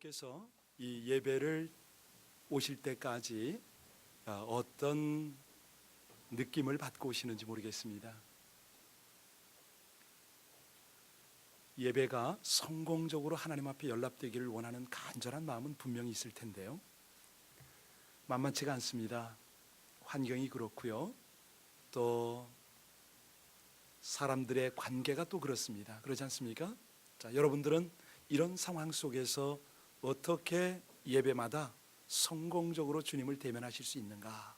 여러분들께서 이 예배를 오실 때까지 어떤 느낌을 받고 오시는지 모르겠습니다. 예배가 성공적으로 하나님 앞에 연락되기를 원하는 간절한 마음은 분명히 있을 텐데요, 만만치가 않습니다. 환경이 그렇고요, 또 사람들의 관계가 또 그렇습니다. 그렇지 않습니까? 자, 여러분들은 이런 상황 속에서 어떻게 예배마다 성공적으로 주님을 대면하실 수 있는가?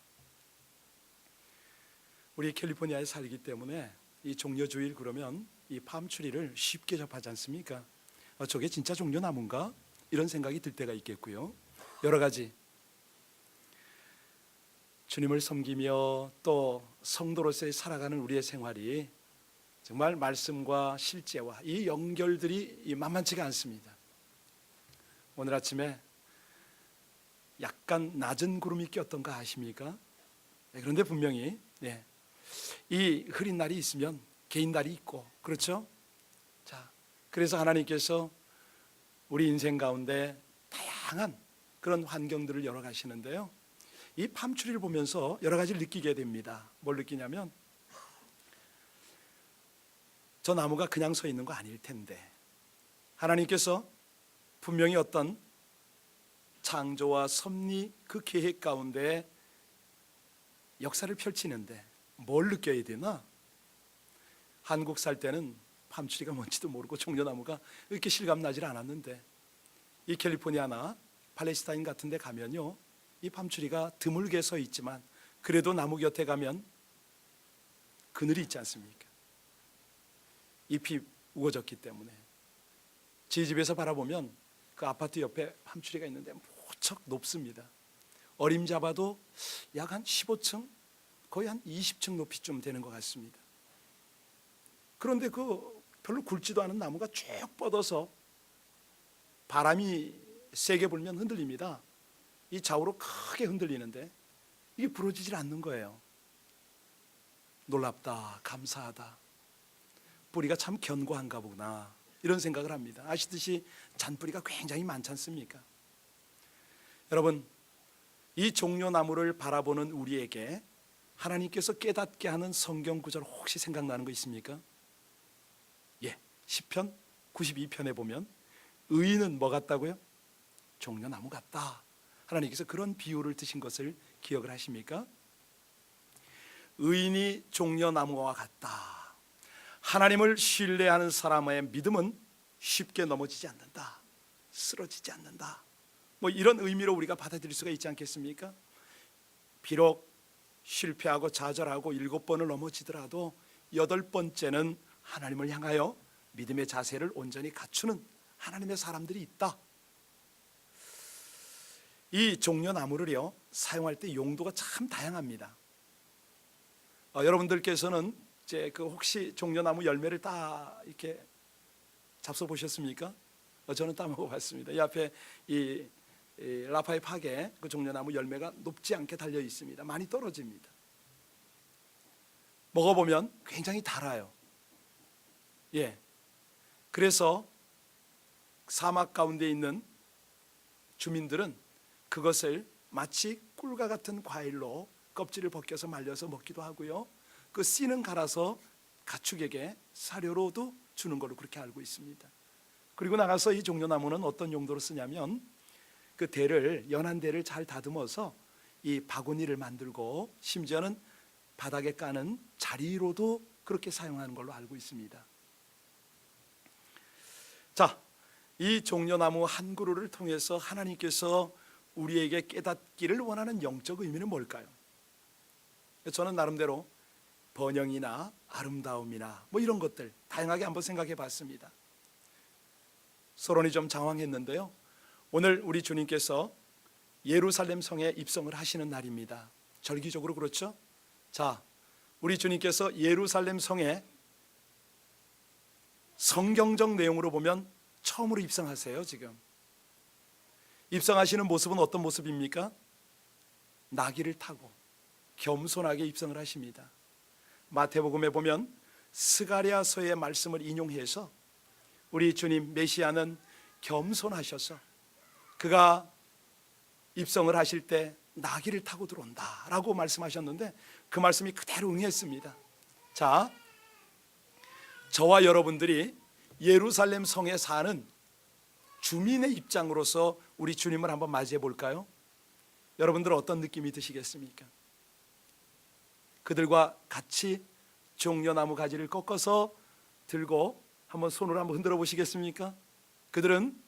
우리 캘리포니아에 살기 때문에 이 종려주일 그러면 이 팜트리를 쉽게 접하지 않습니까? 저게 진짜 종려나무인가? 이런 생각이 들 때가 있겠고요. 여러 가지 주님을 섬기며 또 성도로서의 살아가는 우리의 생활이 정말 말씀과 실제와 이 연결들이 만만치가 않습니다. 오늘 아침에 약간 낮은 구름이 꼈던가 아십니까? 그런데 분명히 이 흐린 날이 있으면 개인 날이 있고, 그렇죠? 자, 그래서 하나님께서 우리 인생 가운데 다양한 그런 환경들을 열어가시는데요, 이 팜트리를 보면서 여러 가지를 느끼게 됩니다. 뭘 느끼냐면, 저 나무가 그냥 서 있는 거 아닐 텐데 하나님께서 분명히 어떤 창조와 섭리 그 계획 가운데 역사를 펼치는데 뭘 느껴야 되나? 한국 살 때는 팜트리가 뭔지도 모르고 종려나무가 이렇게 실감나질 않았는데, 이 캘리포니아나 팔레스타인 같은 데 가면요, 이 팜트리가 드물게 서 있지만 그래도 나무 곁에 가면 그늘이 있지 않습니까? 잎이 우거졌기 때문에 제 집에서 바라보면 그 아파트 옆에 팜트리가 있는데 무척 높습니다. 어림잡아도 약 한 15층, 거의 한 20층 높이쯤 되는 것 같습니다. 그런데 그 별로 굵지도 않은 나무가 쭉 뻗어서 바람이 세게 불면 흔들립니다. 이 좌우로 크게 흔들리는데 이게 부러지질 않는 거예요. 놀랍다, 감사하다, 뿌리가 참 견고한가 보구나, 이런 생각을 합니다. 아시듯이 잔뿌리가 굉장히 많지 않습니까? 여러분, 이 종려나무를 바라보는 우리에게 하나님께서 깨닫게 하는 성경 구절 혹시 생각나는 거 있습니까? 시편 92편에 보면 의인은 뭐 같다고요? 종려나무 같다. 하나님께서 그런 비유를 드신 것을 기억을 하십니까? 의인이 종려나무와 같다. 하나님을 신뢰하는 사람의 믿음은 쉽게 넘어지지 않는다, 쓰러지지 않는다, 뭐 이런 의미로 우리가 받아들일 수가 있지 않겠습니까? 비록 실패하고 좌절하고 7번을 넘어지더라도 8번째는 하나님을 향하여 믿음의 자세를 온전히 갖추는 하나님의 사람들이 있다. 이 종려나무를요, 사용할 때 용도가 참 다양합니다. 여러분들께서는 이제 그 혹시 종려나무 열매를 딱 이렇게 잡숴 보셨습니까? 저는 따먹어 봤습니다. 이 앞에 이 라파의 팍에 그 종려나무 열매가 높지 않게 달려 있습니다. 많이 떨어집니다. 먹어보면 굉장히 달아요. 그래서 사막 가운데 있는 주민들은 그것을 마치 꿀과 같은 과일로 껍질을 벗겨서 말려서 먹기도 하고요, 그 씨는 갈아서 가축에게 사료로도 주는 걸로 그렇게 알고 있습니다. 그리고 나가서 이 종려나무는 어떤 용도로 쓰냐면, 그 대를, 연한 대를 잘 다듬어서 이 바구니를 만들고 심지어는 바닥에 까는 자리로도 그렇게 사용하는 걸로 알고 있습니다. 자, 이 종려나무 한 그루를 통해서 하나님께서 우리에게 깨닫기를 원하는 영적 의미는 뭘까요? 저는 나름대로 번영이나 아름다움이나 뭐 이런 것들 다양하게 한번 생각해 봤습니다. 서론이 좀 장황했는데요, 오늘 우리 주님께서 예루살렘 성에 입성을 하시는 날입니다. 절기적으로 그렇죠? 자, 우리 주님께서 예루살렘 성에 성경적 내용으로 보면 처음으로 입성하세요. 지금 입성하시는 모습은 어떤 모습입니까? 나귀를 타고 겸손하게 입성을 하십니다. 마태복음에 보면 스가랴서의 말씀을 인용해서 우리 주님 메시아는 겸손하셔서 그가 입성을 하실 때 나귀를 타고 들어온다 라고 말씀하셨는데 그 말씀이 그대로 응했습니다. 자, 저와 여러분들이 예루살렘 성에 사는 주민의 입장으로서 우리 주님을 한번 맞이해 볼까요? 여러분들 어떤 느낌이 드시겠습니까? 그들과 같이 종려나무 가지를 꺾어서 들고 한번 손으로 한번 흔들어 보시겠습니까? 그들은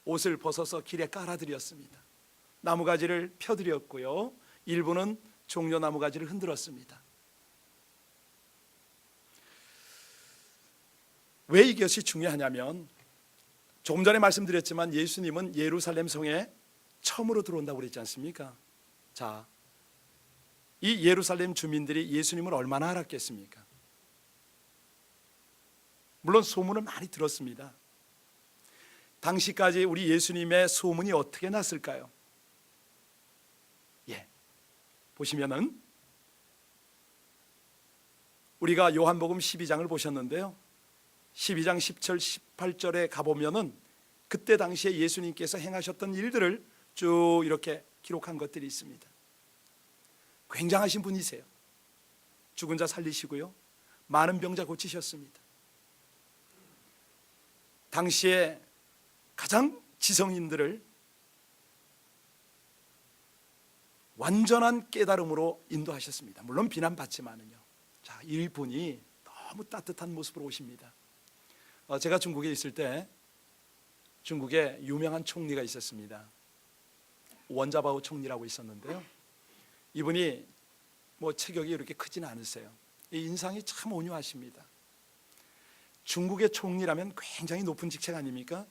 옷을 벗어서 길에 깔아드렸습니다. 나무가지를 펴드렸고요, 일부는 종려나무 가지를 흔들었습니다. 왜 이것이 중요하냐면 조금 전에 말씀드렸지만 예수님은 예루살렘 성에 처음으로 들어온다고 그랬지 않습니까? 자, 이 예루살렘 주민들이 예수님을 얼마나 알았겠습니까? 물론 소문을 많이 들었습니다. 당시까지 우리 예수님의 소문이 어떻게 났을까요? 보시면은 우리가 요한복음 12장을 보셨는데요, 12장 10절 18절에 가보면은 그때 당시에 예수님께서 행하셨던 일들을 쭉 이렇게 기록한 것들이 있습니다. 굉장하신 분이세요. 죽은 자 살리시고요, 많은 병자 고치셨습니다. 당시에 가장 지성인들을 완전한 깨달음으로 인도하셨습니다. 물론 비난받지만은요. 자, 이분이 너무 따뜻한 모습으로 오십니다. 제가 중국에 있을 때 중국에 유명한 총리가 있었습니다. 원자바오 총리라고 있었는데요, 이분이 뭐 체격이 이렇게 크지는 않으세요. 인상이 참 온유하십니다. 중국의 총리라면 굉장히 높은 직책 아닙니까?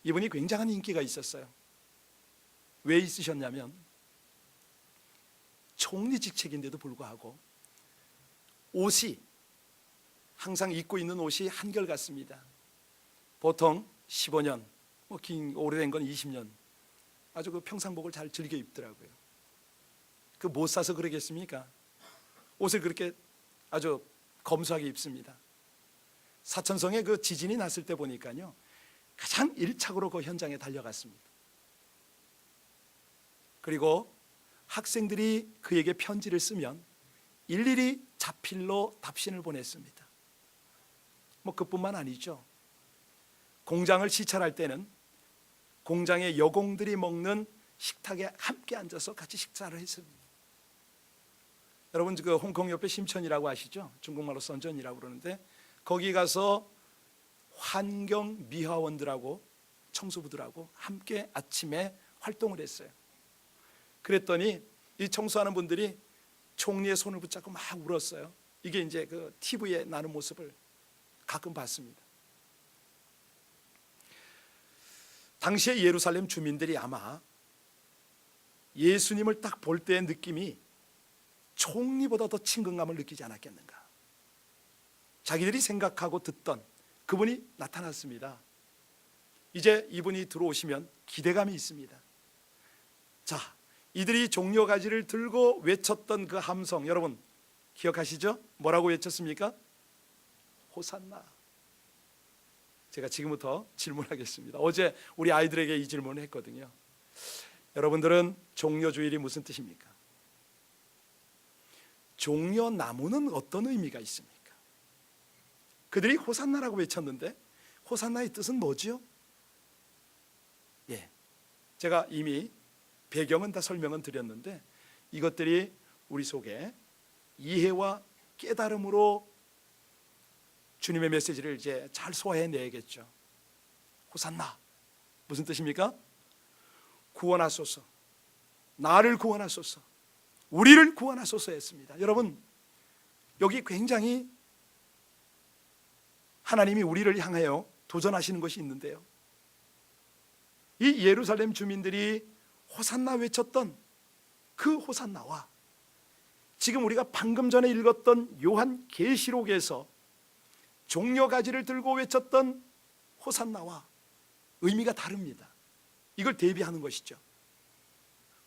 이분이 굉장한 인기가 있었어요. 왜 있으셨냐면 총리 직책인데도 불구하고 옷이, 항상 입고 있는 옷이 한결같습니다. 보통 15년, 오래된 건 20년, 아주 그 평상복을 잘 즐겨 입더라고요. 그 못 사서 그러겠습니까? 옷을 그렇게 아주 검소하게 입습니다. 사천성에 그 지진이 났을 때 보니까요, 가장 일착으로 그 현장에 달려갔습니다. 그리고 학생들이 그에게 편지를 쓰면 일일이 자필로 답신을 보냈습니다. 그뿐만 아니죠. 공장을 시찰할 때는 공장의 여공들이 먹는 식탁에 함께 앉아서 같이 식사를 했습니다. 여러분, 그 홍콩 옆에 심천이라고 아시죠? 중국말로 선전이라고 그러는데 거기 가서 환경 미화원들하고 청소부들하고 함께 아침에 활동을 했어요. 그랬더니 이 청소하는 분들이 총리의 손을 붙잡고 막 울었어요. 이게 이제 그 TV에 나는 모습을 가끔 봤습니다. 당시에 예루살렘 주민들이 아마 예수님을 딱 볼 때의 느낌이 총리보다 더 친근감을 느끼지 않았겠는가. 자기들이 생각하고 듣던 그분이 나타났습니다. 이제 이분이 들어오시면 기대감이 있습니다. 자, 이들이 종려가지를 들고 외쳤던 그 함성, 여러분 기억하시죠? 뭐라고 외쳤습니까? 호산나. 제가 지금부터 질문하겠습니다. 어제 우리 아이들에게 이 질문을 했거든요. 여러분들은 종려주일이 무슨 뜻입니까? 종려나무는 어떤 의미가 있습니까? 그들이 호산나라고 외쳤는데 호산나의 뜻은 뭐지요? 제가 이미 배경은 다 설명은 드렸는데 이것들이 우리 속에 이해와 깨달음으로 주님의 메시지를 이제 잘 소화해내야겠죠. 호산나 무슨 뜻입니까? 구원하소서, 나를 구원하소서, 우리를 구원하소서 했습니다. 여러분, 여기 굉장히 하나님이 우리를 향하여 도전하시는 것이 있는데요, 이 예루살렘 주민들이 호산나 외쳤던 그 호산나와 지금 우리가 방금 전에 읽었던 요한 계시록에서 종려가지를 들고 외쳤던 호산나와 의미가 다릅니다. 이걸 대비하는 것이죠.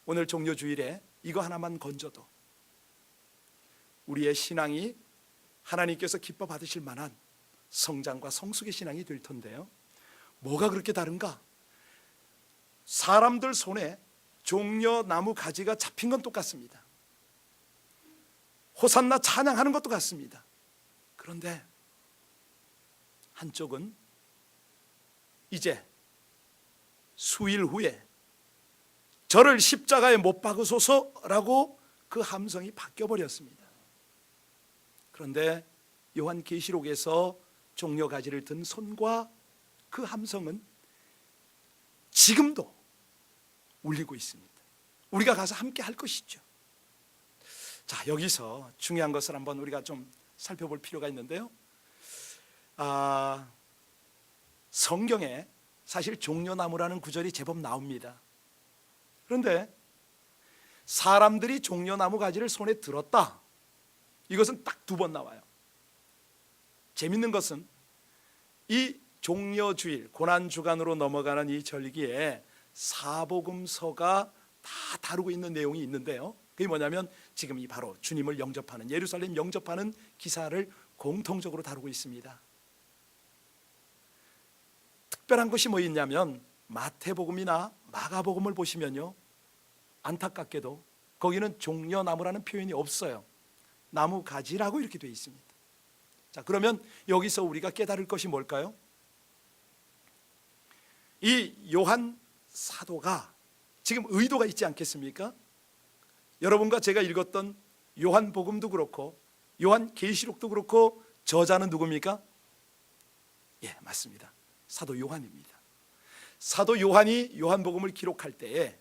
오늘 종려주일에 이거 하나만 건져도 우리의 신앙이 하나님께서 기뻐 받으실 만한 성장과 성숙의 신앙이 될 텐데요, 뭐가 그렇게 다른가? 사람들 손에 종려나무 가지가 잡힌 건 똑같습니다. 호산나 찬양하는 것도 같습니다. 그런데 한쪽은 이제 수일 후에 저를 십자가에 못 박으소서라고 그 함성이 바뀌어버렸습니다. 그런데 요한계시록에서 종려가지를 든 손과 그 함성은 지금도 울리고 있습니다. 우리가 가서 함께 할 것이죠. 자, 여기서 중요한 것을 한번 우리가 좀 살펴볼 필요가 있는데요. 성경에 사실 종려나무라는 구절이 제법 나옵니다. 그런데 사람들이 종려나무 가지를 손에 들었다, 이것은 딱 2번 나와요. 재밌는 것은 이 종려주일 고난주간으로 넘어가는 이 절기에 사복음서가 다 다루고 있는 내용이 있는데요, 그게 뭐냐면 지금 이 바로 주님을 영접하는, 예루살렘 영접하는 기사를 공통적으로 다루고 있습니다. 특별한 것이 뭐 있냐면 마태복음이나 마가복음을 보시면요, 안타깝게도 거기는 종려나무라는 표현이 없어요. 나무 가지라고 이렇게 되어 있습니다. 자, 그러면 여기서 우리가 깨달을 것이 뭘까요? 이 요한 사도가 지금 의도가 있지 않겠습니까? 여러분과 제가 읽었던 요한복음도 그렇고 요한계시록도 그렇고 저자는 누굽니까? 예, 맞습니다. 사도 요한입니다. 사도 요한이 요한복음을 기록할 때에,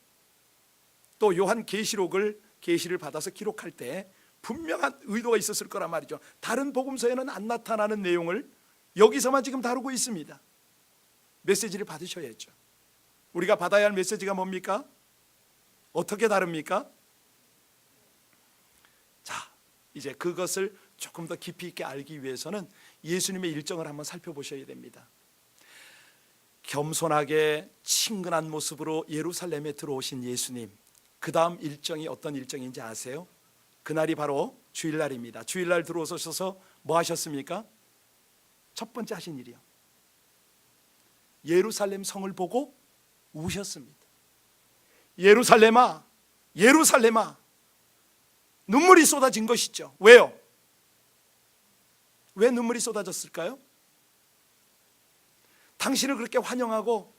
또 요한계시록을 계시를 받아서 기록할 때에 분명한 의도가 있었을 거란 말이죠. 다른 복음서에는 안 나타나는 내용을 여기서만 지금 다루고 있습니다. 메시지를 받으셔야죠. 우리가 받아야 할 메시지가 뭡니까? 어떻게 다릅니까? 자, 이제 그것을 조금 더 깊이 있게 알기 위해서는 예수님의 일정을 한번 살펴보셔야 됩니다. 겸손하게 친근한 모습으로 예루살렘에 들어오신 예수님, 그 다음 일정이 어떤 일정인지 아세요? 그날이 바로 주일날입니다. 주일날 들어오셔서 뭐 하셨습니까? 첫 번째 하신 일이요, 예루살렘 성을 보고 우셨습니다. 예루살렘아, 예루살렘아, 눈물이 쏟아진 것이죠. 왜요? 왜 눈물이 쏟아졌을까요? 당신을 그렇게 환영하고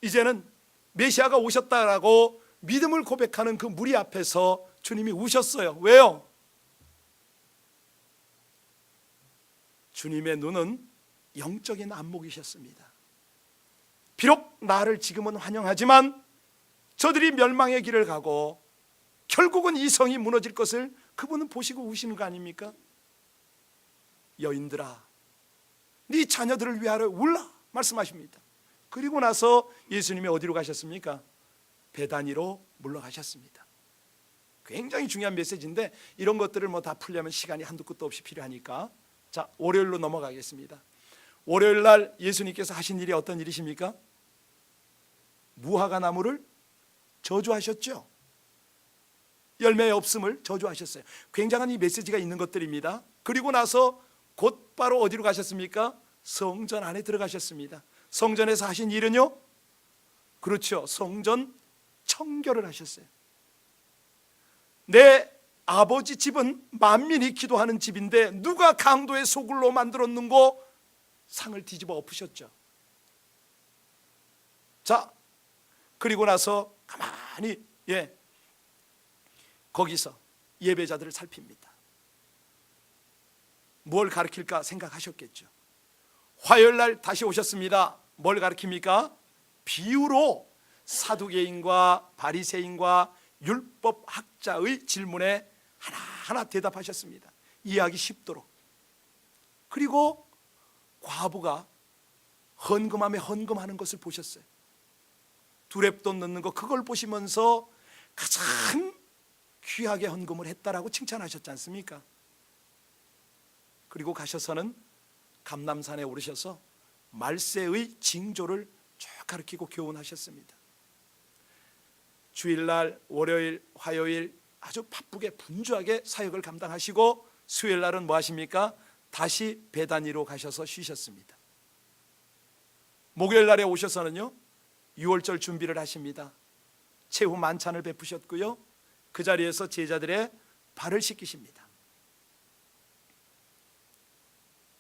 이제는 메시아가 오셨다라고 믿음을 고백하는 그 무리 앞에서 주님이 우셨어요. 왜요? 주님의 눈은 영적인 안목이셨습니다. 비록 나를 지금은 환영하지만 저들이 멸망의 길을 가고 결국은 이 성이 무너질 것을 그분은 보시고 우시는 거 아닙니까? 여인들아, 네 자녀들을 위하여 울라 말씀하십니다. 그리고 나서 예수님이 어디로 가셨습니까? 베다니로 물러가셨습니다. 굉장히 중요한 메시지인데 이런 것들을 뭐 다 풀려면 시간이 한두 끝도 없이 필요하니까, 자, 월요일로 넘어가겠습니다. 월요일 날 예수님께서 하신 일이 어떤 일이십니까? 무화과 나무를 저주하셨죠. 열매 없음을 저주하셨어요. 굉장한 이 메시지가 있는 것들입니다. 그리고 나서 곧바로 어디로 가셨습니까? 성전 안에 들어가셨습니다. 성전에서 하신 일은요, 그렇죠, 성전 청결을 하셨어요. 내 아버지 집은 만민이 기도하는 집인데 누가 강도의 소굴로 만들었는고 상을 뒤집어 엎으셨죠. 자, 그리고 나서 가만히 거기서 예배자들을 살핍니다. 뭘 가르칠까 생각하셨겠죠. 화요일 날 다시 오셨습니다. 뭘 가르칩니까? 비유로 사두개인과 바리새인과 율법학자의 질문에 하나하나 대답하셨습니다. 이해하기 쉽도록. 그리고 과부가 헌금함에 헌금하는 것을 보셨어요. 두렙돈 넣는 거, 그걸 보시면서 가장 귀하게 헌금을 했다라고 칭찬하셨지 않습니까? 그리고 가셔서는 감람산에 오르셔서 말세의 징조를 쭉 가르치고 교훈하셨습니다. 주일날, 월요일, 화요일 아주 바쁘게 분주하게 사역을 감당하시고 수요일 날은 뭐 하십니까? 다시 베다니로 가셔서 쉬셨습니다. 목요일 날에 오셔서는요, 유월절 준비를 하십니다. 최후 만찬을 베푸셨고요, 그 자리에서 제자들의 발을 씻기십니다.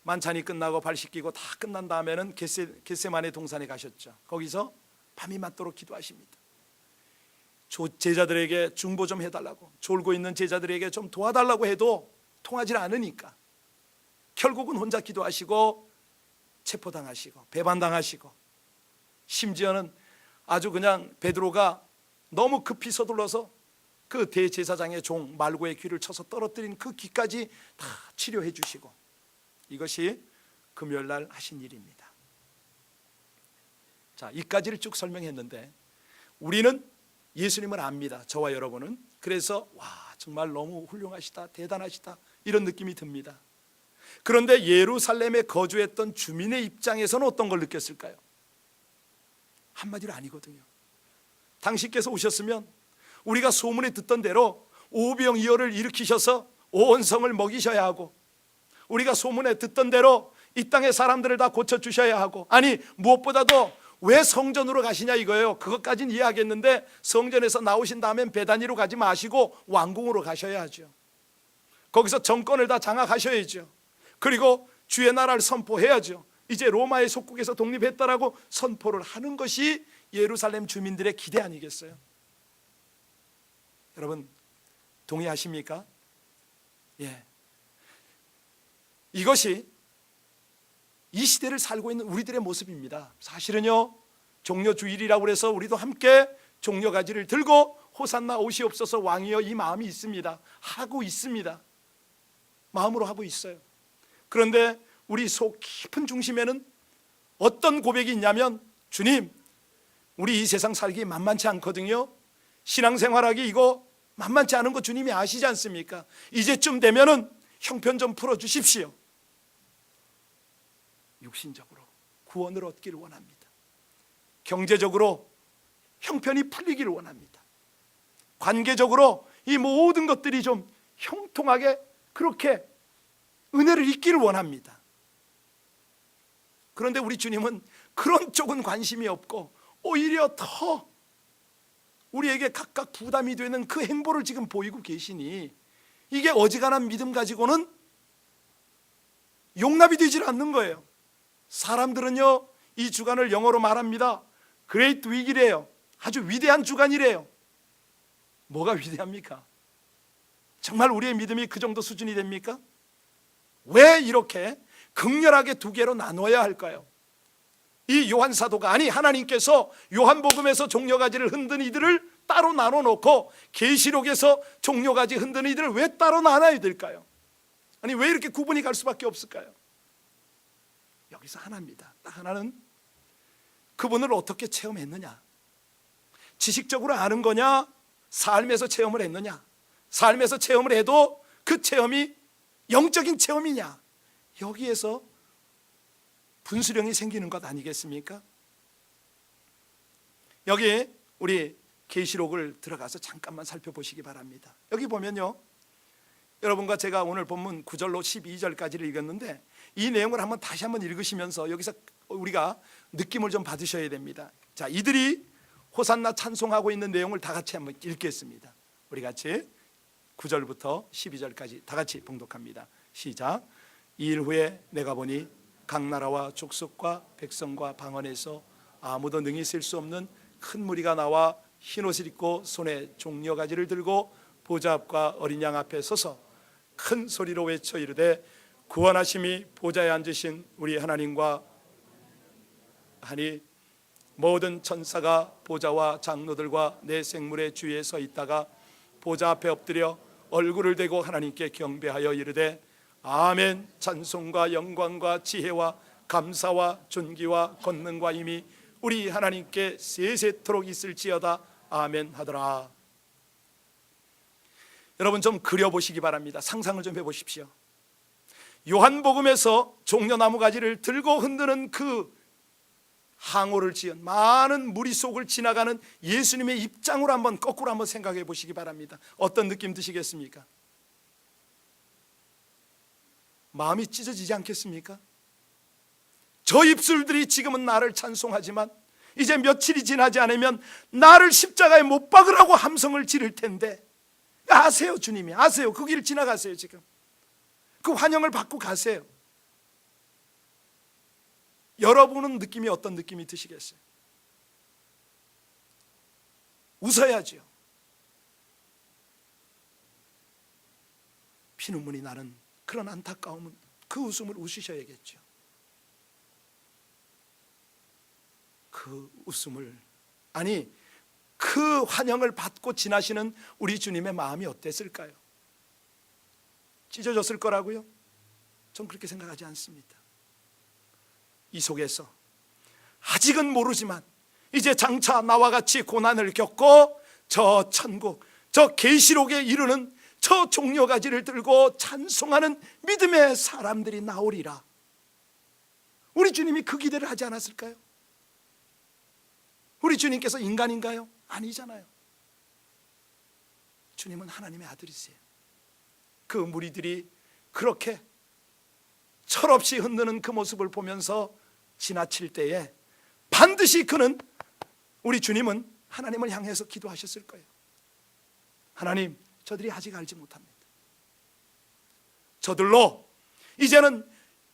만찬이 끝나고 발 씻기고 다 끝난 다음에는 겟세마네 동산에 가셨죠. 거기서 밤이 맞도록 기도하십니다. 제자들에게 중보 좀 해달라고, 졸고 있는 제자들에게 좀 도와달라고 해도 통하지 않으니까 결국은 혼자 기도하시고 체포당하시고 배반당하시고, 심지어는 아주 그냥 베드로가 너무 급히 서둘러서 그 대제사장의 종 말고의 귀를 쳐서 떨어뜨린 그 귀까지 다 치료해 주시고, 이것이 금요일날 하신 일입니다. 자, 이까지를 쭉 설명했는데 우리는 예수님을 압니다. 저와 여러분은. 그래서 와, 정말 너무 훌륭하시다, 대단하시다, 이런 느낌이 듭니다. 그런데 예루살렘에 거주했던 주민의 입장에서는 어떤 걸 느꼈을까요? 한마디로 아니거든요. 당신께서 오셨으면 우리가 소문에 듣던 대로 오병이어를 일으키셔서 온 성을 먹이셔야 하고, 우리가 소문에 듣던 대로 이 땅의 사람들을 다 고쳐주셔야 하고, 아니 무엇보다도 왜 성전으로 가시냐 이거예요. 그것까지는 이해하겠는데 성전에서 나오신 다음엔 베다니로 가지 마시고 왕궁으로 가셔야 하죠. 거기서 정권을 다 장악하셔야죠. 그리고 주의 나라를 선포해야죠. 이제 로마의 속국에서 독립했다라고 선포를 하는 것이 예루살렘 주민들의 기대 아니겠어요? 여러분 동의하십니까? 예. 이것이 이 시대를 살고 있는 우리들의 모습입니다. 사실은요, 종려주일이라고 해서 우리도 함께 종려가지를 들고 호산나 오시옵소서 왕이여, 이 마음이 있습니다. 하고 있습니다. 마음으로 하고 있어요. 그런데 우리 속 깊은 중심에는 어떤 고백이 있냐면, 주님, 우리 이 세상 살기 만만치 않거든요. 신앙생활하기 이거 만만치 않은 거 주님이 아시지 않습니까? 이제쯤 되면은 형편 좀 풀어주십시오. 육신적으로 구원을 얻기를 원합니다. 경제적으로 형편이 풀리기를 원합니다. 관계적으로 이 모든 것들이 좀 형통하게 그렇게 은혜를 입기를 원합니다. 그런데 우리 주님은 그런 쪽은 관심이 없고 오히려 더 우리에게 각각 부담이 되는 그 행보를 지금 보이고 계시니, 이게 어지간한 믿음 가지고는 용납이 되질 않는 거예요. 사람들은요, 이 주간을 영어로 말합니다. Great Week이래요. 아주 위대한 주간이래요. 뭐가 위대합니까? 정말 우리의 믿음이 그 정도 수준이 됩니까? 왜 이렇게 극렬하게 두 개로 나눠야 할까요? 이 요한 사도가, 아니 하나님께서 요한복음에서 종려가지를 흔든 이들을 따로 나눠 놓고 계시록에서 종려가지 흔든 이들을 왜 따로 나눠야 될까요? 아니 왜 이렇게 구분이 갈 수밖에 없을까요? 여기서 하나입니다. 딱 하나는 그분을 어떻게 체험했느냐, 지식적으로 아는 거냐, 삶에서 체험을 했느냐, 삶에서 체험을 해도 그 체험이 영적인 체험이냐, 여기에서 분수령이 생기는 것 아니겠습니까? 여기 우리 계시록을 들어가서 잠깐만 살펴보시기 바랍니다. 여기 보면요, 여러분과 제가 오늘 본문 9절로 12절까지를 읽었는데 이 내용을 다시 한번 읽으시면서 여기서 우리가 느낌을 좀 받으셔야 됩니다. 자, 이들이 호산나 찬송하고 있는 내용을 다 같이 한번 읽겠습니다. 우리 같이 9절부터 12절까지 다 같이 봉독합니다. 시작. 이 일 후에 내가 보니 각 나라와 족속과 백성과 방언에서 아무도 능히 셀 수 없는 큰 무리가 나와 흰옷을 입고 손에 종려가지를 들고 보좌 앞과 어린 양 앞에 서서 큰 소리로 외쳐 이르되 구원하심이 보좌에 앉으신 우리 하나님과 하니, 모든 천사가 보좌와 장로들과 내 생물의 주위에 서 있다가 보좌 앞에 엎드려 얼굴을 대고 하나님께 경배하여 이르되 아멘. 찬송과 영광과 지혜와 감사와 존귀와 권능과 힘이 우리 하나님께 세세토록 있을지어다. 아멘 하더라. 여러분 좀 그려보시기 바랍니다. 상상을 좀 해보십시오. 요한복음에서 종려나무 가지를 들고 흔드는 그 항오를 지은 많은 무리 속을 지나가는 예수님의 입장으로 한번 거꾸로 한번 생각해 보시기 바랍니다. 어떤 느낌 드시겠습니까? 마음이 찢어지지 않겠습니까? 저 입술들이 지금은 나를 찬송하지만 이제 며칠이 지나지 않으면 나를 십자가에 못 박으라고 함성을 지를 텐데, 아세요. 주님이 아세요. 그 길을 지나가세요. 지금 그 환영을 받고 가세요. 여러분은 느낌이 어떤 느낌이 드시겠어요? 웃어야죠. 피눈물이 나는 그런 안타까움은 그 웃음을 웃으셔야겠죠. 그 웃음을, 아니 그 환영을 받고 지나시는 우리 주님의 마음이 어땠을까요? 찢어졌을 거라고요? 전 그렇게 생각하지 않습니다. 이 속에서 아직은 모르지만 이제 장차 나와 같이 고난을 겪고 저 천국, 저 계시록에 이르는 저 종려가지를 들고 찬송하는 믿음의 사람들이 나오리라. 우리 주님이 그 기대를 하지 않았을까요? 우리 주님께서 인간인가요? 아니잖아요. 주님은 하나님의 아들이세요. 그 무리들이 그렇게 철없이 흔드는 그 모습을 보면서 지나칠 때에 반드시 그는, 우리 주님은 하나님을 향해서 기도하셨을 거예요. 하나님, 저들이 아직 알지 못합니다. 저들로 이제는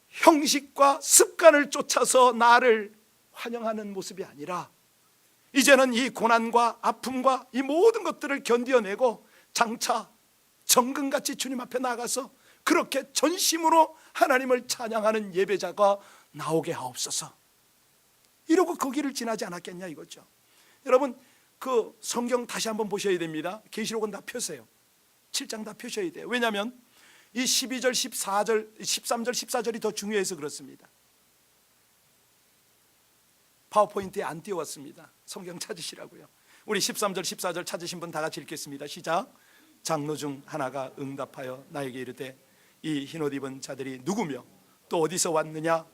형식과 습관을 쫓아서 나를 환영하는 모습이 아니라 이제는 이 고난과 아픔과 이 모든 것들을 견뎌내고 장차 정금같이 주님 앞에 나가서 그렇게 전심으로 하나님을 찬양하는 예배자가 나오게 하옵소서. 이러고 그 길을 지나지 않았겠냐 이거죠. 여러분, 그 성경 다시 한번 보셔야 됩니다. 계시록은 다 펴세요. 7장 다 펴셔야 돼요. 왜냐하면 이 12절, 14절, 13절, 14절이 더 중요해서 그렇습니다. 파워포인트에 안 띄웠습니다. 성경 찾으시라고요. 우리 13절, 14절 찾으신 분 다 같이 읽겠습니다. 시작. 장로 중 하나가 응답하여 나에게 이르되 이 흰옷 입은 자들이 누구며 또 어디서 왔느냐?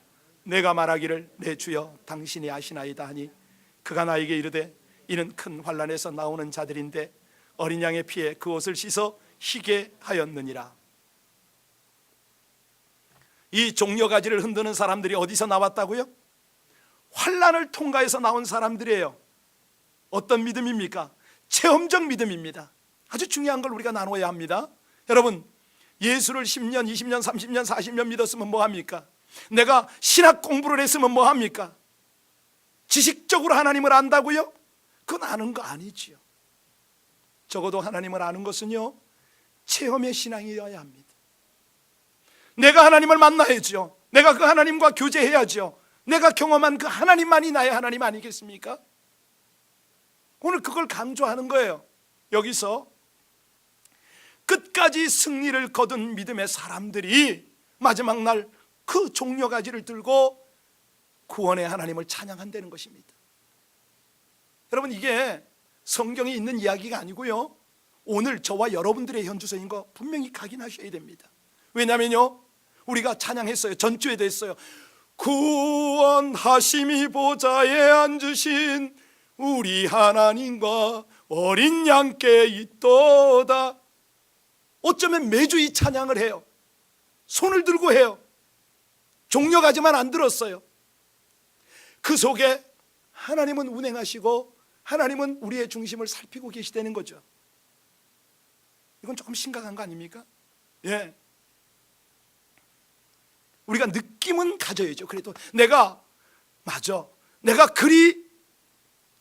내가 말하기를 내 주여 당신이 아시나이다 하니 그가 나에게 이르되 이는 큰 환난에서 나오는 자들인데 어린 양의 피에 그 옷을 씻어 희게 하였느니라. 이 종려가지를 흔드는 사람들이 어디서 나왔다고요? 환난을 통과해서 나온 사람들이에요. 어떤 믿음입니까? 체험적 믿음입니다. 아주 중요한 걸 우리가 나눠야 합니다. 여러분, 예수를 10년, 20년, 30년, 40년 믿었으면 뭐합니까? 내가 신학 공부를 했으면 뭐합니까? 지식적으로 하나님을 안다고요? 그건 아는 거 아니지요. 적어도 하나님을 아는 것은요, 체험의 신앙이어야 합니다. 내가 하나님을 만나야죠. 내가 그 하나님과 교제해야죠. 내가 경험한 그 하나님만이 나의 하나님 아니겠습니까? 오늘 그걸 강조하는 거예요. 여기서 끝까지 승리를 거둔 믿음의 사람들이 마지막 날 그 종려가지를 들고 구원의 하나님을 찬양한다는 것입니다. 여러분, 이게 성경에 있는 이야기가 아니고요, 오늘 저와 여러분들의 현주소인 거 분명히 각인하셔야 됩니다. 왜냐면요, 우리가 찬양했어요. 전주에도 했어요. 구원하심이 보좌에 앉으신 우리 하나님과 어린 양께 있도다. 어쩌면 매주 이 찬양을 해요. 손을 들고 해요. 종려가지만 안 들었어요. 그 속에 하나님은 운행하시고 하나님은 우리의 중심을 살피고 계시다는 거죠. 이건 조금 심각한 거 아닙니까? 예. 우리가 느낌은 가져야죠. 그래도 내가 그리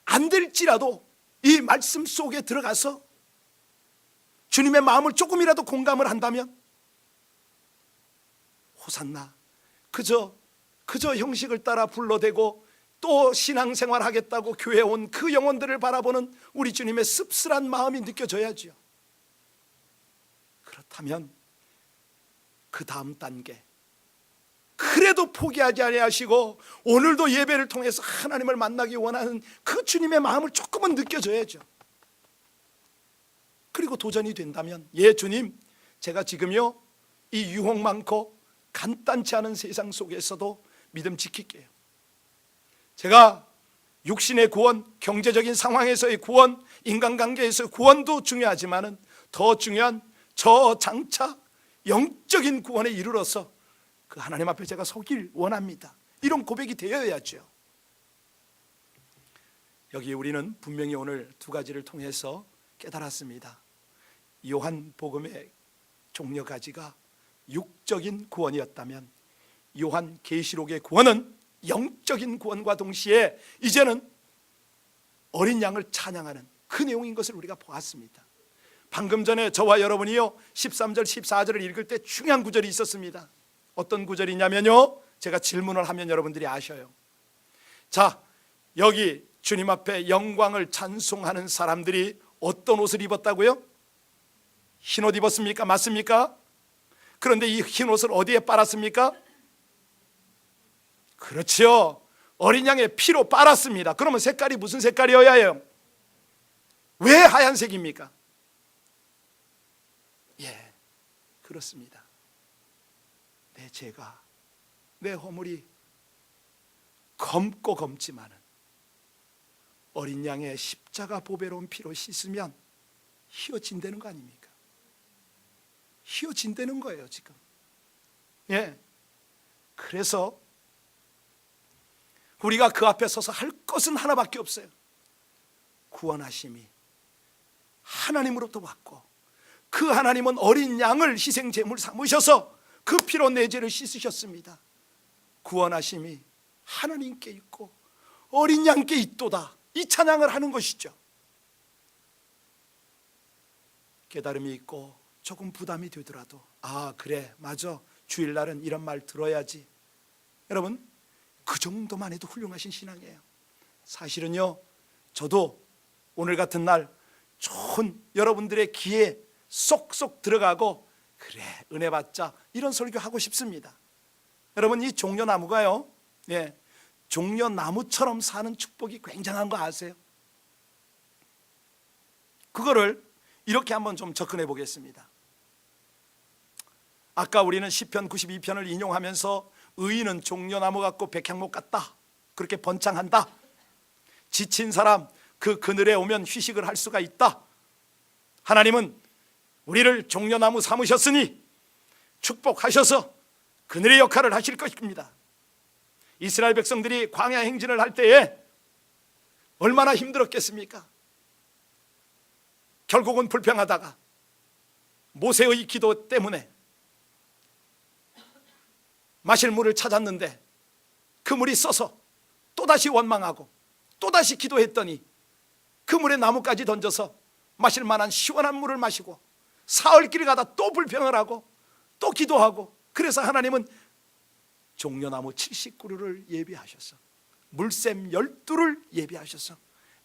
안 될지라도 이 말씀 속에 들어가서 주님의 마음을 조금이라도 공감을 한다면 호산나, 그저 형식을 따라 불러대고 또 신앙생활 하겠다고 교회에 온 그 영혼들을 바라보는 우리 주님의 씁쓸한 마음이 느껴져야지요. 그렇다면 그 다음 단계, 그래도 포기하지 아니하시고 오늘도 예배를 통해서 하나님을 만나기 원하는 그 주님의 마음을 조금은 느껴져야죠. 그리고 도전이 된다면, 예 주님, 제가 지금요 이 유혹 많고 간단치 않은 세상 속에서도 믿음 지킬게요. 제가 육신의 구원, 경제적인 상황에서의 구원, 인간관계에서의 구원도 중요하지만은 더 중요한 저 장차 영적인 구원에 이르러서 그 하나님 앞에 제가 서길 원합니다. 이런 고백이 되어야죠. 여기 우리는 분명히 오늘 두 가지를 통해서 깨달았습니다. 요한복음의 종려가지가 육적인 구원이었다면 요한계시록의 구원은 영적인 구원과 동시에 이제는 어린 양을 찬양하는 그 내용인 것을 우리가 보았습니다. 방금 전에 저와 여러분이요 13절 14절을 읽을 때 중요한 구절이 있었습니다. 어떤 구절이냐면요, 제가 질문을 하면 여러분들이 아셔요. 자, 여기 주님 앞에 영광을 찬송하는 사람들이 어떤 옷을 입었다고요? 흰 옷 입었습니까? 맞습니까? 그런데 이 흰 옷을 어디에 빨았습니까? 그렇죠, 어린 양의 피로 빨았습니다. 그러면 색깔이 무슨 색깔이어야 해요? 왜 하얀색입니까? 예, 그렇습니다. 내 죄가, 내 허물이 검고 검지만은 어린 양의 십자가 보배로운 피로 씻으면 희어진다는 거 아닙니까? 희어진다는 거예요 지금. 예, 그래서 우리가 그 앞에 서서 할 것은 하나밖에 없어요. 구원하심이 하나님으로부터 왔고 그 하나님은 어린 양을 희생제물 삼으셔서 그 피로 내 죄를 씻으셨습니다. 구원하심이 하나님께 있고 어린 양께 있도다, 이 찬양을 하는 것이죠. 깨달음이 있고 조금 부담이 되더라도 아 그래 맞아, 주일날은 이런 말 들어야지. 여러분 그 정도만 해도 훌륭하신 신앙이에요. 사실은요 저도 오늘 같은 날 좋은 여러분들의 귀에 쏙쏙 들어가고 그래 은혜 받자 이런 설교 하고 싶습니다. 여러분 이 종려나무가요, 예, 종려나무처럼 사는 축복이 굉장한 거 아세요? 그거를 이렇게 한번 좀 접근해 보겠습니다. 아까 우리는 시편 92편을 인용하면서 의인은 종려나무 같고 백향목 같다, 그렇게 번창한다. 지친 사람 그 그늘에 오면 휴식을 할 수가 있다. 하나님은 우리를 종려나무 삼으셨으니 축복하셔서 그늘의 역할을 하실 것입니다. 이스라엘 백성들이 광야 행진을 할 때에 얼마나 힘들었겠습니까? 결국은 불평하다가 모세의 기도 때문에 마실 물을 찾았는데 그 물이 써서 또다시 원망하고 또다시 기도했더니 그 물에 나뭇가지 던져서 마실 만한 시원한 물을 마시고 사흘 길을 가다 또 불평을 하고 또 기도하고, 그래서 하나님은 종려나무 70그루를 예비하셔서 물샘 12를 예비하셔서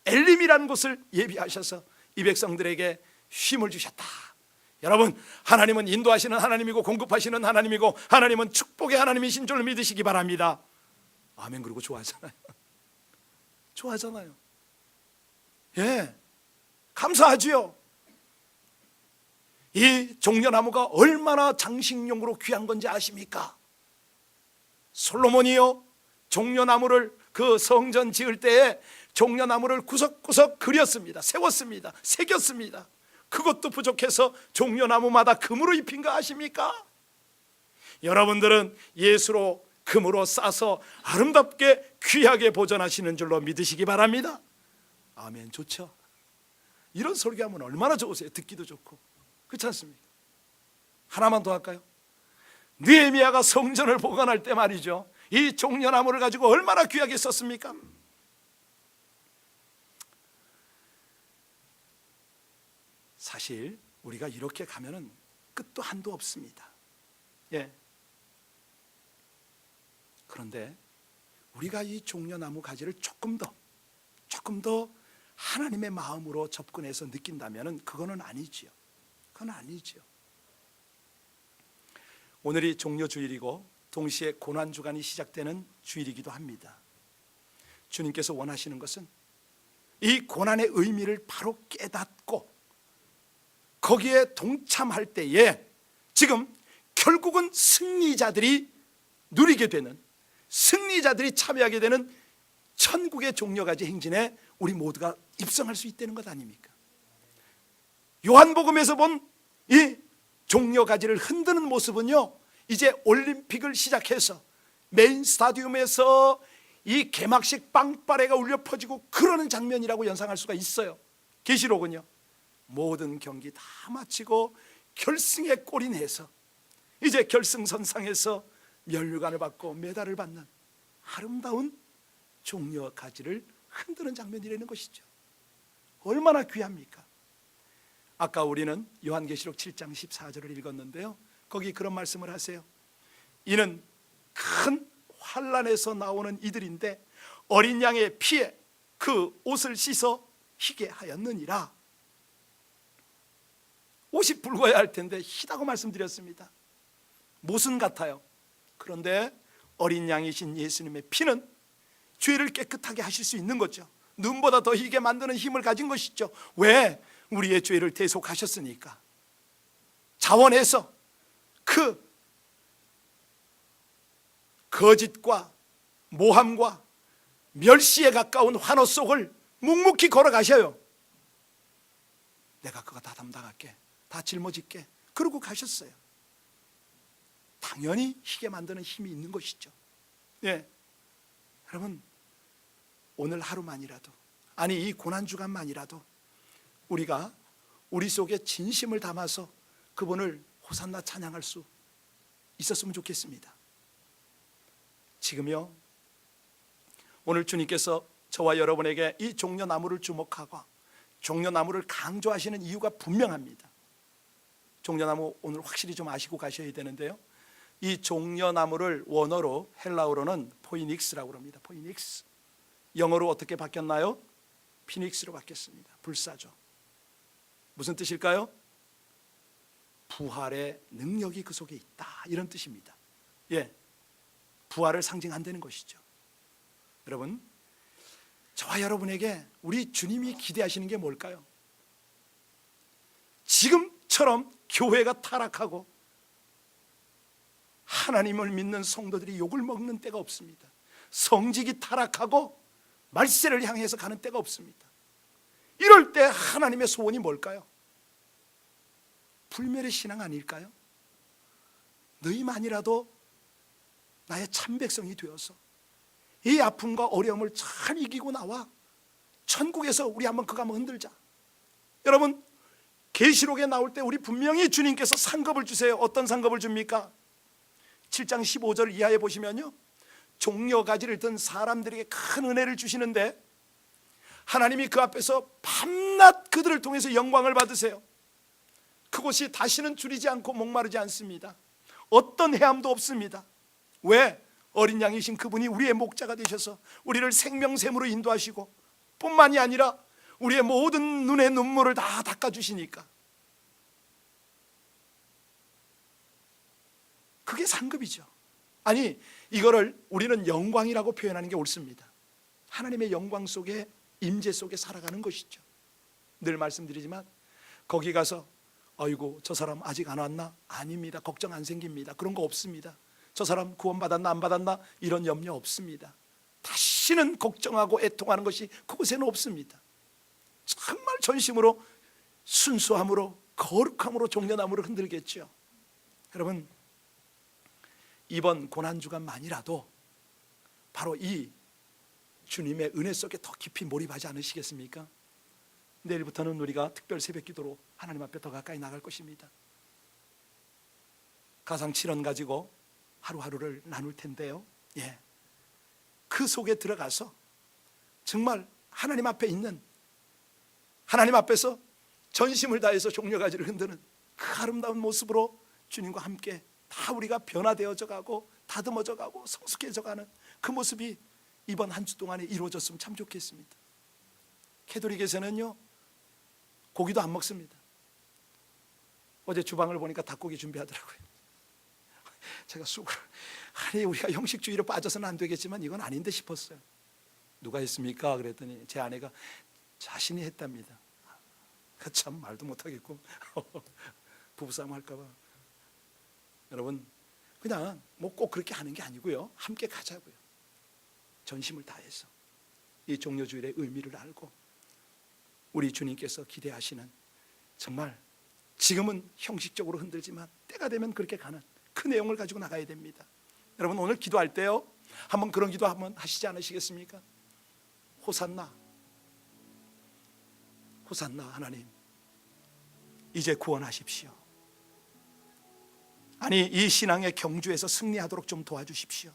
엘림이라는 곳을 예비하셔서 이 백성들에게 쉼을 주셨다. 여러분 하나님은 인도하시는 하나님이고 공급하시는 하나님이고 하나님은 축복의 하나님이신 줄 믿으시기 바랍니다. 아멘. 그리고 좋아하잖아요. 좋아하잖아요. 예, 감사하지요. 이 종려나무가 얼마나 장식용으로 귀한 건지 아십니까? 솔로몬이요 종려나무를 그 성전 지을 때에 종려나무를 구석구석 그렸습니다. 세웠습니다. 새겼습니다. 그것도 부족해서 종려나무마다 금으로 입힌 거 아십니까? 여러분들은 예수로 금으로 싸서 아름답게 귀하게 보존하시는 줄로 믿으시기 바랍니다. 아멘. 좋죠? 이런 설교하면 얼마나 좋으세요. 듣기도 좋고, 그렇지 않습니까? 하나만 더 할까요? 느헤미야가 성전을 보관할 때 말이죠, 이 종려나무를 가지고 얼마나 귀하게 썼습니까? 사실 우리가 이렇게 가면은 끝도 한도 없습니다. 예. 그런데 우리가 이 종려나무 가지를 조금 더 하나님의 마음으로 접근해서 느낀다면은 그거는 아니지요. 그건 아니지요. 오늘이 종려주일이고 동시에 고난주간이 시작되는 주일이기도 합니다. 주님께서 원하시는 것은 이 고난의 의미를 바로 깨닫고 거기에 동참할 때에 지금 결국은 승리자들이 누리게 되는, 승리자들이 참여하게 되는 천국의 종려가지 행진에 우리 모두가 입성할 수 있다는 것 아닙니까? 요한복음에서 본 이 종려가지를 흔드는 모습은요, 이제 올림픽을 시작해서 메인 스타디움에서 이 개막식 빵빠레가 울려 퍼지고 그러는 장면이라고 연상할 수가 있어요. 계시록은요, 모든 경기 다 마치고 결승에 골인해서 이제 결승선상에서 면류관을 받고 메달을 받는 아름다운 종려 가지를 흔드는 장면이라는 것이죠. 얼마나 귀합니까? 아까 우리는 요한계시록 7장 14절을 읽었는데요, 거기 그런 말씀을 하세요. 이는 큰 환란에서 나오는 이들인데 어린 양의 피에 그 옷을 씻어 희게 하였느니라. 옷이 붉어야 할 텐데 희다고 말씀드렸습니다. 못은 같아요. 그런데 어린 양이신 예수님의 피는 죄를 깨끗하게 하실 수 있는 거죠. 눈보다 더 희게 만드는 힘을 가진 것이죠. 왜? 우리의 죄를 대속하셨으니까. 자원해서 그 거짓과 모함과 멸시에 가까운 환호 속을 묵묵히 걸어가셔요. 내가 그거 다 담당할게, 다 짊어질게, 그러고 가셨어요. 당연히 희게 만드는 힘이 있는 것이죠. 예, 여러분, 오늘 하루만이라도, 아니 이 고난주간만이라도 우리가 우리 속에 진심을 담아서 그분을 호산나 찬양할 수 있었으면 좋겠습니다. 지금요, 오늘 주님께서 저와 여러분에게 이 종려나무를 주목하고 종려나무를 강조하시는 이유가 분명합니다. 종려나무 오늘 확실히 좀 아시고 가셔야 되는데요, 이 종려나무를 원어로 헬라어로는 포이닉스라고 합니다. 포이닉스. 영어로 어떻게 바뀌었나요? 피닉스로 바뀌었습니다. 불사조. 무슨 뜻일까요? 부활의 능력이 그 속에 있다, 이런 뜻입니다. 예, 부활을 상징한다는 것이죠. 여러분, 저와 여러분에게 우리 주님이 기대하시는 게 뭘까요? 지금처럼 교회가 타락하고 하나님을 믿는 성도들이 욕을 먹는 때가 없습니다. 성직이 타락하고 말세를 향해서 가는 때가 없습니다. 이럴 때 하나님의 소원이 뭘까요? 불멸의 신앙 아닐까요? 너희만이라도 나의 참백성이 되어서 이 아픔과 어려움을 잘 이기고 나와 천국에서 우리 한번 그거 한번 흔들자. 여러분, 계시록에 나올 때 우리 분명히 주님께서 상급을 주세요. 어떤 상급을 줍니까? 7장 15절 이하에 보시면요, 종려가지를 든 사람들에게 큰 은혜를 주시는데 하나님이 그 앞에서 밤낮 그들을 통해서 영광을 받으세요. 그곳이 다시는 줄이지 않고 목마르지 않습니다. 어떤 해함도 없습니다. 왜? 어린 양이신 그분이 우리의 목자가 되셔서 우리를 생명샘으로 인도하시고 뿐만이 아니라 우리의 모든 눈의 눈물을 다 닦아주시니까 그게 상급이죠. 아니, 이거를 우리는 영광이라고 표현하는 게 옳습니다. 하나님의 영광 속에, 임재 속에 살아가는 것이죠. 늘 말씀드리지만 거기 가서 아이고 저 사람 아직 안 왔나? 아닙니다. 걱정 안 생깁니다. 그런 거 없습니다. 저 사람 구원받았나 안 받았나? 이런 염려 없습니다. 다시는 걱정하고 애통하는 것이 그곳에는 없습니다. 정말 전심으로, 순수함으로, 거룩함으로 종려나무를 흔들겠죠. 여러분, 이번 고난주간만이라도 바로 이 주님의 은혜 속에 더 깊이 몰입하지 않으시겠습니까? 내일부터는 우리가 특별 새벽기도로 하나님 앞에 더 가까이 나갈 것입니다. 가상 7원 가지고 하루하루를 나눌 텐데요, 예, 그 속에 들어가서 정말 하나님 앞에 있는, 하나님 앞에서 전심을 다해서 종려가지를 흔드는 그 아름다운 모습으로 주님과 함께 다 우리가 변화되어져 가고 다듬어져 가고 성숙해져 가는 그 모습이 이번 한 주 동안에 이루어졌으면 참 좋겠습니다. 캐톨릭에서는요, 고기도 안 먹습니다. 어제 주방을 보니까 닭고기 준비하더라고요. 제가 쑥을, 아니 우리가 형식주의로 빠져서는 안 되겠지만 이건 아닌데 싶었어요. 누가 했습니까? 그랬더니 제 아내가 자신이 했답니다. 참 말도 못하겠고 부부싸움 할까 봐. 여러분, 그냥 뭐 꼭 그렇게 하는 게 아니고요, 함께 가자고요. 전심을 다해서 이 종려주일의 의미를 알고 우리 주님께서 기대하시는, 정말 지금은 형식적으로 흔들지만 때가 되면 그렇게 가는 그 내용을 가지고 나가야 됩니다. 여러분, 오늘 기도할 때요, 한번 그런 기도 한번 하시지 않으시겠습니까? 호산나, 호산나. 하나님, 이제 구원하십시오. 아니, 이 신앙의 경주에서 승리하도록 좀 도와주십시오.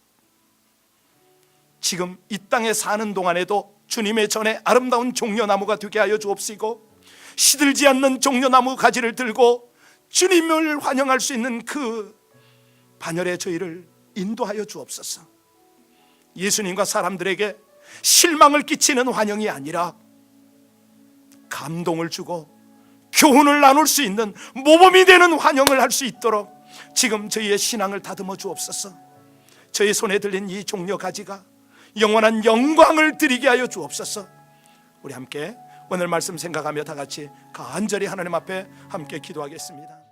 지금 이 땅에 사는 동안에도 주님의 전에 아름다운 종려나무가 되게 하여 주옵시고, 시들지 않는 종려나무 가지를 들고 주님을 환영할 수 있는 그 반열에 저희를 인도하여 주옵소서. 예수님과 사람들에게 실망을 끼치는 환영이 아니라 감동을 주고 교훈을 나눌 수 있는 모범이 되는 환영을 할 수 있도록 지금 저희의 신앙을 다듬어 주옵소서. 저희 손에 들린 이 종려 가지가 영원한 영광을 드리게 하여 주옵소서. 우리 함께 오늘 말씀 생각하며 다 같이 간절히 하나님 앞에 함께 기도하겠습니다.